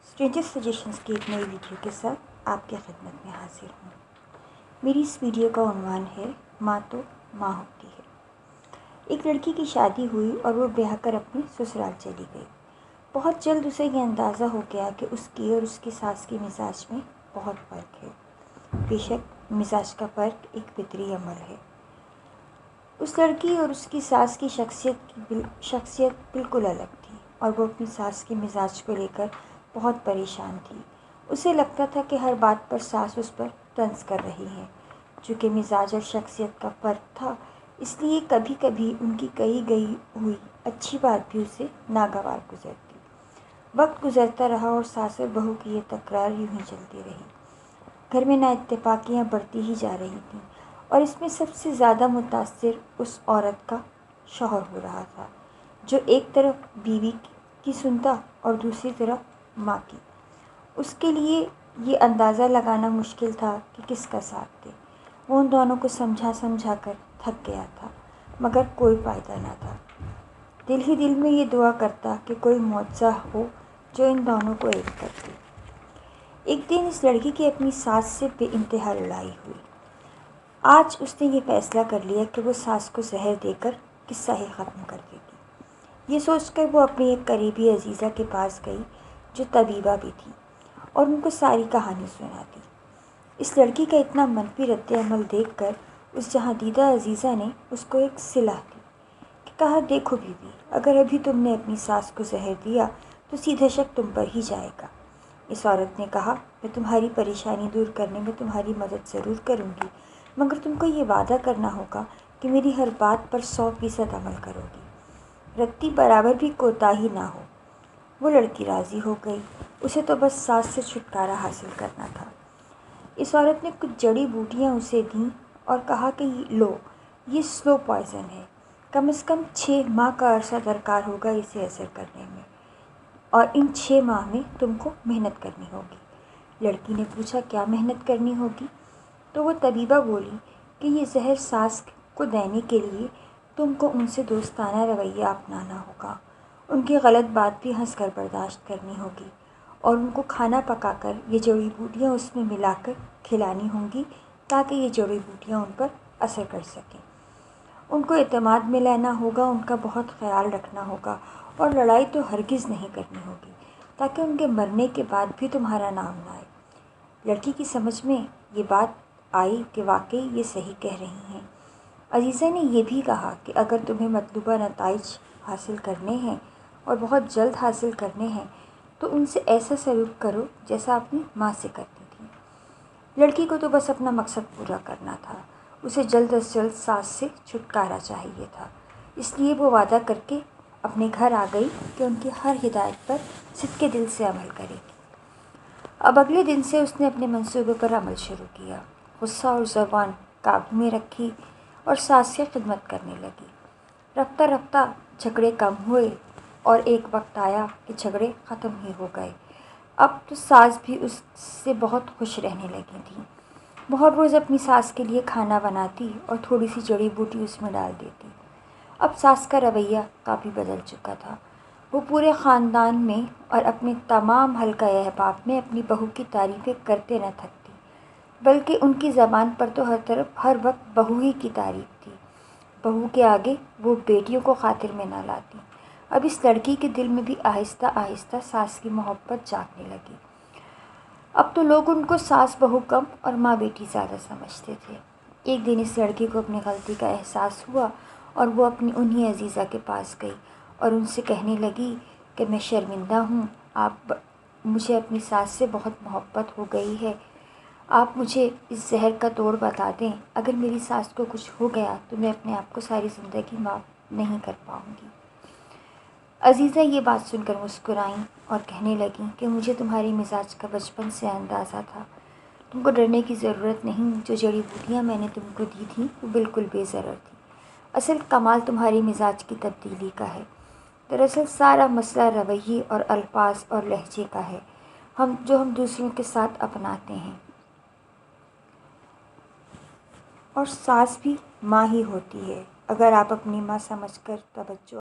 Stranger suggestions کی ایک نئی ویڈیو کے ساتھ آپ کی خدمت میں حاضر ہوں۔ میری اس ویڈیو کا عنوان ہے ماں تو ماں ہوتی ہے۔ ایک لڑکی کی شادی ہوئی اور وہ بیاہ کر اپنے سسرال چلی گئی۔ بہت جلد اسے یہ اندازہ ہو گیا کہ اس کی اور اس کی ساس کے مزاج میں بہت فرق ہے۔ بے شک مزاج کا فرق ایک فطری عمل ہے۔ اس لڑکی اور اس کی ساس کی شخصیت بالکل الگ تھی اور وہ اپنی ساس کے مزاج کو لے کر بہت پریشان تھی۔ اسے لگتا تھا کہ ہر بات پر ساس اس پر طنز کر رہی ہے۔ چونکہ مزاج اور شخصیت کا فرق تھا، اس لیے کبھی کبھی ان کی کہی گئی ہوئی اچھی بات بھی اسے ناگوار گزرتی۔ وقت گزرتا رہا اور ساس اور بہو کی یہ تکرار یوں ہی چلتی رہی۔ گھر میں نااتفاقیاں بڑھتی ہی جا رہی تھیں اور اس میں سب سے زیادہ متاثر اس عورت کا شوہر ہو رہا تھا، جو ایک طرف بیوی کی سنتا اور دوسری طرف ماں کی۔ اس کے لیے یہ اندازہ لگانا مشکل تھا کہ کس کا ساتھ دے۔ وہ ان دونوں کو سمجھا کر تھک گیا تھا، مگر کوئی فائدہ نہ تھا۔ دل ہی دل میں یہ دعا کرتا کہ کوئی معجزہ ہو جو ان دونوں کو ایک کر دے۔ ایک دن اس لڑکی کی اپنی ساس سے بے انتہا لڑائی ہوئی۔ آج اس نے یہ فیصلہ کر لیا کہ وہ ساس کو زہر دے کر قصہ ہی ختم کر دے گی۔ یہ سوچ کر وہ اپنی ایک قریبی عزیزہ کے پاس گئی جو طبیبہ بھی تھی اور ان کو ساری کہانی سنا دی۔ اس لڑکی کا اتنا منفی رد عمل دیکھ کر اس جہاں دیدہ عزیزہ نے اس کو ایک صلاح دی کہ کہا، دیکھو بیوی، اگر ابھی تم نے اپنی ساس کو زہر دیا تو سیدھا شک تم پر ہی جائے گا۔ اس عورت نے کہا، میں تمہاری پریشانی دور کرنے میں تمہاری مدد ضرور کروں گی، مگر تم کو یہ وعدہ کرنا ہوگا کہ میری ہر بات پر 100% عمل کرو گی، رتی برابر بھی کوتاہی نہ ہو۔ وہ لڑکی راضی ہو گئی، اسے تو بس ساس سے چھٹکارا حاصل کرنا تھا۔ اس عورت نے کچھ جڑی بوٹیاں اسے دیں اور کہا کہ لو، یہ سلو پوائزن ہے، کم از کم 6 ماہ کا عرصہ درکار ہوگا اسے اثر کرنے میں، اور ان 6 ماہ میں تم کو محنت کرنی ہوگی۔ لڑکی نے پوچھا، کیا محنت کرنی ہوگی؟ تو وہ طبیبہ بولی کہ یہ زہر ساس کو دینے کے لیے تم کو ان سے دوستانہ رویہ اپنانا ہوگا، ان کی غلط بات بھی ہنس کر برداشت کرنی ہوگی، اور ان کو کھانا پکا کر یہ جڑی بوٹیاں اس میں ملا کر کھلانی ہوں گی تاکہ یہ جڑی بوٹیاں ان پر اثر کر سکیں۔ ان کو اعتماد میں لینا ہوگا، ان کا بہت خیال رکھنا ہوگا، اور لڑائی تو ہرگز نہیں کرنی ہوگی تاکہ ان کے مرنے کے بعد بھی تمہارا نام نہ آئے۔ لڑکی کی سمجھ میں یہ بات آئی کہ واقعی یہ صحیح کہہ رہی ہیں۔ عزیزہ نے یہ بھی کہا کہ اگر تمہیں مطلوبہ نتائج حاصل کرنے ہیں اور بہت جلد حاصل کرنے ہیں تو ان سے ایسا سلوک کرو جیسا اپنی ماں سے کرتی تھی۔ لڑکی کو تو بس اپنا مقصد پورا کرنا تھا، اسے جلد از جلد ساس سے چھٹکارا چاہیے تھا، اس لیے وہ وعدہ کر کے اپنے گھر آ گئی کہ ان کی ہر ہدایت پر صدقے دل سے عمل کرے گی۔ اب اگلے دن سے اس نے اپنے منصوبے پر عمل شروع کیا، غصہ اور زبان قابو میں رکھی اور ساس سے خدمت کرنے لگی۔ رفتہ رفتہ جھگڑے کم ہوئے اور ایک وقت آیا کہ جھگڑے ختم ہی ہو گئے۔ اب تو ساس بھی اس سے بہت خوش رہنے لگی تھی۔ وہ ہر روز اپنی ساس کے لیے کھانا بناتی اور تھوڑی سی جڑی بوٹی اس میں ڈال دیتی۔ اب ساس کا رویہ کافی بدل چکا تھا۔ وہ پورے خاندان میں اور اپنے تمام حلقہ احباب میں اپنی بہو کی تعریفیں کرتے نہ تھکتی، بلکہ ان کی زبان پر تو ہر وقت بہو ہی کی تعریف تھی۔ بہو کے آگے وہ بیٹیوں کو خاطر میں نہ لاتی۔ اب اس لڑکی کے دل میں بھی آہستہ آہستہ ساس کی محبت جاگنے لگی۔ اب تو لوگ ان کو ساس بہو کم اور ماں بیٹی زیادہ سمجھتے تھے۔ ایک دن اس لڑکی کو اپنی غلطی کا احساس ہوا اور وہ اپنی انہی عزیزہ کے پاس گئی اور ان سے کہنے لگی کہ میں شرمندہ ہوں، مجھے اپنی ساس سے بہت محبت ہو گئی ہے، آپ مجھے اس زہر کا توڑ بتا دیں، اگر میری ساس کو کچھ ہو گیا تو میں اپنے آپ کو ساری زندگی معاف نہیں کر پاؤں گی۔ عزیزہ یہ بات سن کر مسکرائیں اور کہنے لگیں کہ مجھے تمہاری مزاج کا بچپن سے اندازہ تھا، تم کو ڈرنے کی ضرورت نہیں، جو جڑی بوٹیاں میں نے تم کو دی تھیں وہ بالکل بے ضرر تھیں، اصل کمال تمہاری مزاج کی تبدیلی کا ہے۔ دراصل سارا مسئلہ رویے اور الفاظ اور لہجے کا ہے، جو ہم دوسروں کے ساتھ اپناتے ہیں۔ اور ساس بھی ماں ہی ہوتی ہے، اگر آپ اپنی ماں سمجھ کر توجہ